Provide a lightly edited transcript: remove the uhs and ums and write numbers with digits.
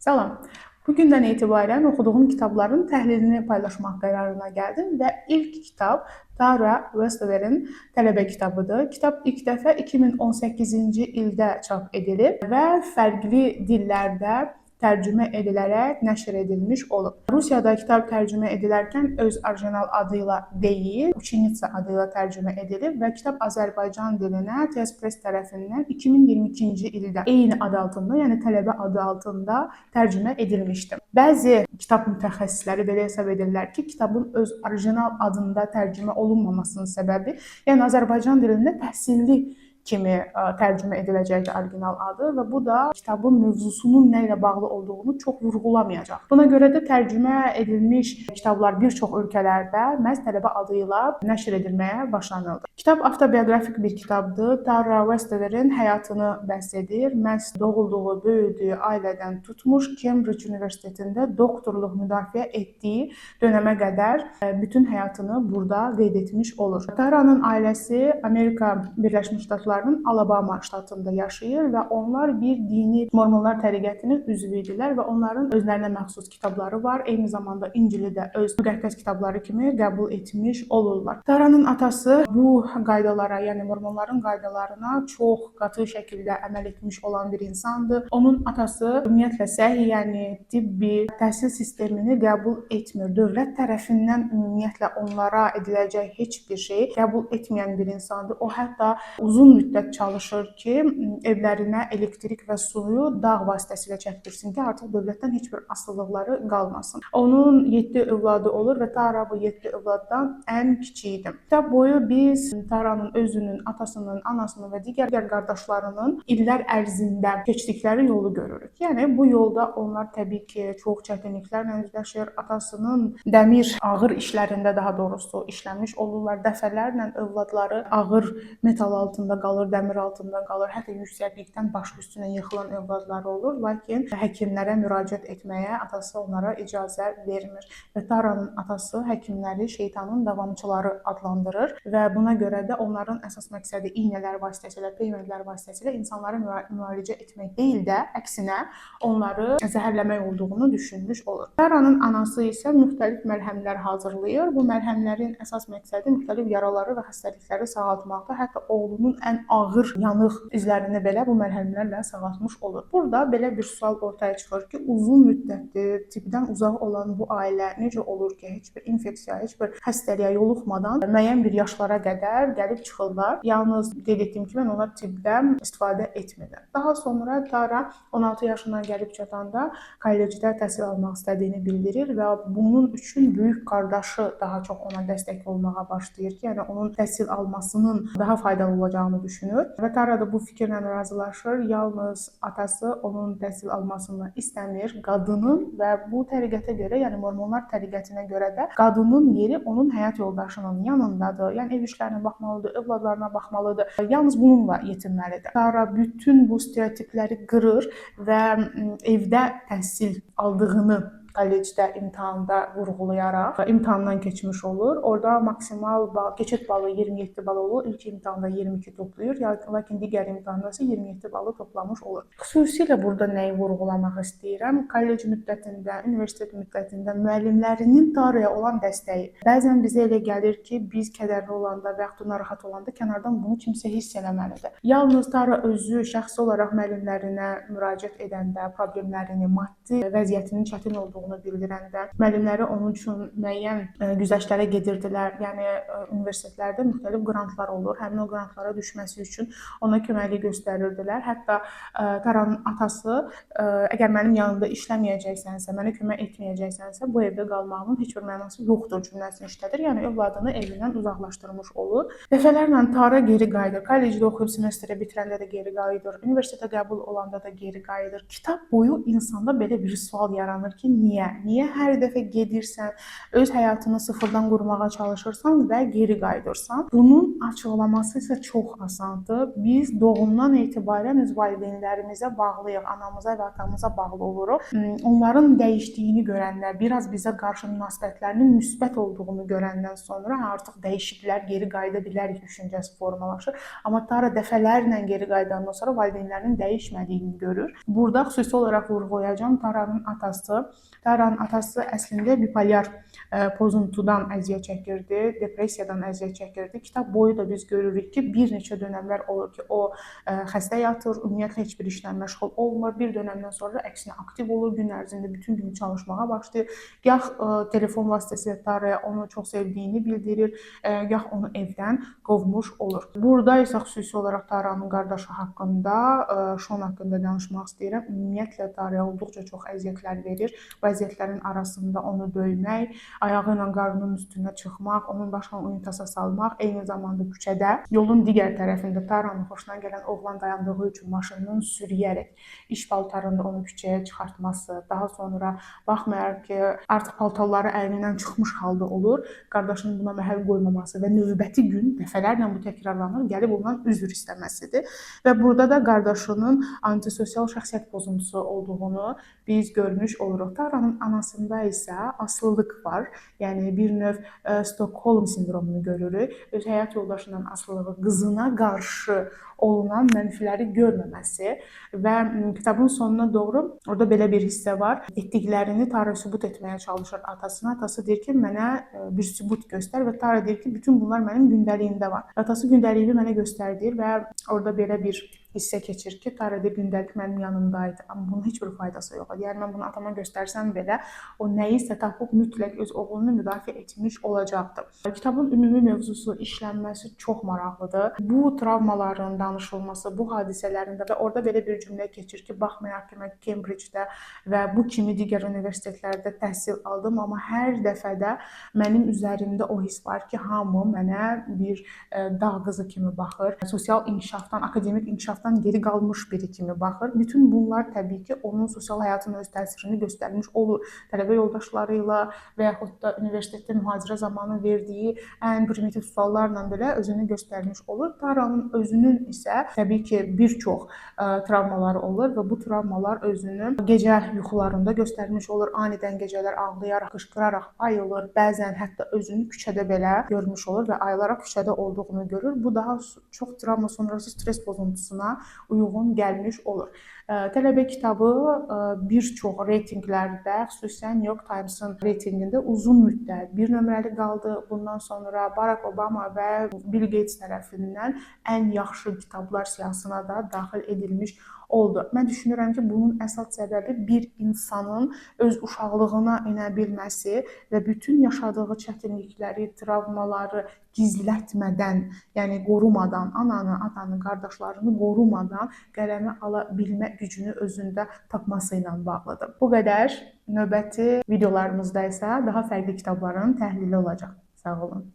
Salam. Bugündən etibarən oxuduğum kitabların təhlilini paylaşmaq qərarına gəldim və ilk kitab Tara Westover'in tələbə kitabıdır. Kitab ilk dəfə 2018-ci ildə çap edilib və fərqli dillərdə tərcümə edilərək nəşr edilmiş olub. Rusiyada kitab tərcümə edilərkən öz orijinal adı ilə deyil, Učenica adı ilə tərcümə edilib və kitab Azərbaycan dilinə TS Press tərəfindən 2022-ci ildə eyni adı altında, yəni tələbə adı altında tərcümə edilmişdi. Bəzi kitab mütəxəssisləri belə hesab edirlər ki, kitabın öz orijinal adında tərcümə olunmamasının səbəbi, yəni Azərbaycan dilində təhsilli kimi tərcümə ediləcəkdir orijinal adı və bu da kitabın mövzusunun nə ilə bağlı olduğunu çox vurğulamayacaq. Buna görə də tərcümə edilmiş kitablar bir çox ölkələrdə məhz tələbə adı ilə nəşr edilməyə başlanıldı. Kitab avtobioqrafik bir kitabdır. Tara Westover'in həyatını bəhs edir. Məhz doğulduğu, böyüdüyü ailədən tutmuş Cambridge Universitetində doktorluq müdafiə etdiyi dönəmə qədər bütün həyatını burada qeyd etmiş olur. Tara'nın ailəsi Amerika Birləşmiş Ştatlarının Alabama ştatında yaşayır və onlar bir dini Mormonlar təriqətinin üzvü idilər və onların özlərinə məxsus kitabları var. Eyni zamanda İncili də öz müqəddəs kitabları kimi qəbul etmiş olurlar. Tara'nın atası bu qaydalara, yəni Mormonların qaydalarına çox qatı şəkildə əməl etmiş olan bir insandır. Onun atası ümumiyyətlə səhi, yəni tibbi təhsil sistemini qəbul etmir. Dövlət tərəfindən ümumiyyətlə onlara ediləcək heç bir şey qəbul etməyən bir insandır. O hətta uzun müddət çalışır ki, evlərinə elektrik və suyu dağ vasitəsilə çəkdirsin ki, artıq dövlətdən heç bir asılılıqları qalmasın. Onun 7 övladı olur və Tara bu 7 övladdan ən kiçiyidir. Kitab boyu biz Tara'nın özünün, atasının, anasının və digər qardaşlarının illər ərzində keçdikləri yolu görürük. Yəni bu yolda onlar təbii ki, çox çətinliklərlə üzləşir. Atasının dəmir ağır işlərində daha doğrusu işləmiş olurlar. Dəfələrlə övladları ağır metal altında qalır, dəmir altında qalır. Hətta yüksəklikdən baş üstünə yıxılan övladları olur. Lakin həkimlərə müraciət etməyə atası onlara icazə vermir. Və Tara'nın atası həkimləri şeytanın davamçıları adlandırır və buna görə də onların əsas məqsədi iynələr vasitəsilə, peyvəndlər vasitəsilə insanlara müalicə etmək deyil də, əksinə onları zəhərləmək olduğunu düşünmüş olur. Tara'nın anası isə müxtəlif məlhəmlər hazırlayır. Bu məlhəmlərin əsas məqsədi müxtəlif yaraları və xəstəlikləri sağaltmaqda. Hətta oğlunun ən ağır yanıq izlərini belə bu məlhəmlərlə sağaltmış olur. Burada belə bir sual ortaya çıxır ki, uzun müddətdir tibdən uzaq olan bu ailə necə olur ki, heç bir infeksiya, heç bir xəstəliyə yoluxmadan müəyyən bir yaşlara qədər gəlib çıxırlar. Yalnız qeyd etdiyim kimi, onlar tibdən istifadə etmirlər. Daha sonra Tara 16 yaşına gəlib çatanda kollecdə təhsil almaq istədiyini bildirir və bunun üçün böyük qardaşı daha çox ona dəstək olmağa başlayır ki, yəni onun təhsil almasının daha faydalı olacağını düşünür və Tara da bu fikirlə razılaşır. Yalnız atası onun təhsil almasını istəmir. Qadının və bu təriqətə görə, yəni Mormonlar təriqətinə görə də qadının yeri onun həyat yoldaşının yanındadır. Yəni ev işlərinə baxmalıdır, övladlarına baxmalıdır. Yalnız bununla yetinməlidir. Tara bütün bu stereotipləri qırır və evdə təhsil aldığını kollecdə imtahanda vurğulayaraq imtahandan keçmiş olur. Orada maksimal bal, keçid balı 27 bal olur. İlk imtahanda 22 toplayır. Lakin digər imtahanda isə 27 balı toplamış olur. Xüsusilə burada nəyi vurğulamaq istəyirəm? Kollec müddətində, universitet müddətində müəllimlərinin Tara'ya olan dəstəyi. Bəzən bizə elə gəlir ki, biz kədərli olanda və yaxud narahat olanda kənardan bunu kimsə hiss eləməlidir. Yalnız Tara özü şəxsi olaraq müəllimlərinə müraciət edəndə problemlərini, maddi vəziyyətinin çətin olduğunu bildirəndə müəllimləri onun üçün müəyyən güzəştlərə gedirdilər. Yəni universitetlərdə müxtəlif qrantlar olur. Həmin o qrantlara düşməsi üçün ona köməklik göstərirdilər. Hətta Tara'nın atası əgər mənim yanımda işləməyəcəksənsə, mənə kömək etməyəcəksənsə, bu evdə qalmağının heç bir mənası yoxdur cümləsini işlədir. Yəni övladını evindən uzaqlaşdırmış olur. Dəfələrlə Tara geri qayıdır. Kollecdə oxuyub semestri bitirəndə də geri qayıdır. Universitetə qəbul olanda da geri qayıdır. Kitab boyu insanda belə bir sual yaranır ki, niyə? niyə? Niyə hər dəfə gedirsən, öz həyatını sıfırdan qurmağa çalışırsan və geri qayıdırsan? Bunun açıqlaması isə çox asandır. Biz doğumdan etibarən öz valideynlərimizə bağlıyıq, anamıza və atamıza bağlı oluruq. Onların dəyişdiyini görəndə, biraz bizə qarşı münasibətlərinin müsbət olduğunu görəndən sonra artıq dəyişikliklər, geri qayıda bilərik düşüncəsi formalaşır. Amma Tara dəfələrlə geri qayıdandan sonra valideynlərinin dəyişmədiyini görür. Burada xüsusi olaraq vurğulayacağım Taranın atası. Taranın atası əslində bipolyar pozuntudan əziyyət çəkirdi, depressiyadan əziyyət çəkirdi. Kitab boyu da biz görürük ki, bir neçə dönəmlər olur ki, o xəstə yatır, ümumiyyətlə heç bir işlə məşğul olmur. Bir dönəmdən sonra əksinə aktiv olur, gün ərzində bütün günü çalışmağa başlayır. Gah telefon vasitəsilə Taraya onu çox sevdiyini bildirir, gah onu evdən qovmuş olur. Burada isə xüsusi olaraq Taranın qardaşı haqqında, Şon haqqında danışmaq istəyirəm. Ümumiyyətlə Taraya olduqca çox əziyyətlər verir. Bu əziyyətlərin arasında onu döymək, ayağı ilə qarnının üstünə çıxmaq, onun başına unitasa salmaq, eyni zamanda küçədə yolun digər tərəfində Taranın xoşuna gələn oğlan dayandığı üçün maşınının sürüyərək iş paltarında onu küçəyə çıxartması, daha sonra baxmayaraq ki, artıq paltarları əynindən çıxmış halda olur, qardaşının buna məhəl qoymaması və növbəti gün dəfələrlə bu təkrarlanır, gəlib ondan üzr istəməsidir. Və burada da qardaşının antisosial şəxsiyyət pozuntusu olduğunu biz görmüş oluruq. Taranın anasında isə asılılıq var. Yəni bir növ Stockholm sindromunu görürük. Öz həyat yoldaşından asılılığı, qızına qarşı olunan mənfiləri görməməsi və kitabın sonuna doğru orada belə bir hissə var. Etdiklərini Tara sübut etməyə çalışır atasına. Atası deyir ki, mənə bir sübut göstər və Tara deyir ki, bütün bunlar mənim gündəliyimdə var. Atası gündəliyini mənə göstərdir və orada belə bir hissə keçir ki, Tara deyir, gündəlik mənim yanımdaydı, amma bunun heç bir faydası yox idi. Yəni mən bunu atama göstərsəm belə, o nəyisə tapıb mütləq öz oğlunu müdafiə etmiş olacaqdı. Kitabın ümumi mövzusu, işlənməsi çox maraqlıdır. Bu travmaların danışılması, bu hadisələrində və orada belə bir cümlə keçir ki, baxmayaraq ki, mən Cambridge-də və bu kimi digər universitetlərdə təhsil aldım, amma hər dəfədə mənim üzərimdə o his var ki, hamı mənə bir dağ qızı kimi baxır, sosial inkişafdan, akademik inkişafdan geri qalmış biri kimi baxır. Bütün bunlar təbii ki, onun sosial həyatına öz təsirini göstərmiş olur. Tələbə yoldaşları ilə və yaxud da universitetdə mühazirə zamanı verdiyi ən primitiv suallarla belə özünü göstərmiş olur. Taranın özünün isə təbii ki, bir çox travmaları olur və bu travmalar özünü gecə yuxularında göstərmiş olur. Anidən gecələr ağlayaraq, qışqıraraq ayılır. Bəzən hətta özünü küçədə belə görmüş olur və aylara küçədə olduğunu görür. Bu daha çox travma sonrası stres pozuntusuna uyğun gəlmiş olur. Tələbə kitabı bir çox reytinqlərdə, xüsusən New York Times-ın reytinqində uzun müddət bir nömrəli qaldı. Bundan sonra Barack Obama və Bill Gates tərəfindən ən yaxşı kitablar siyahısına da daxil edilmiş oldu. Mən düşünürəm ki, bunun əsas səbəbi bir insanın öz uşaqlığına inə bilməsi və bütün yaşadığı çətinlikləri, travmaları gizlətmədən, yəni qorumadan, ananı, atanı, qardaşlarını qorumadan qələmə ala bilmə gücünü özündə tapması ilə bağlıdır. Bu qədər. Növbəti videolarımızda isə daha fərqli kitabların təhlili olacaq. Sağ olun.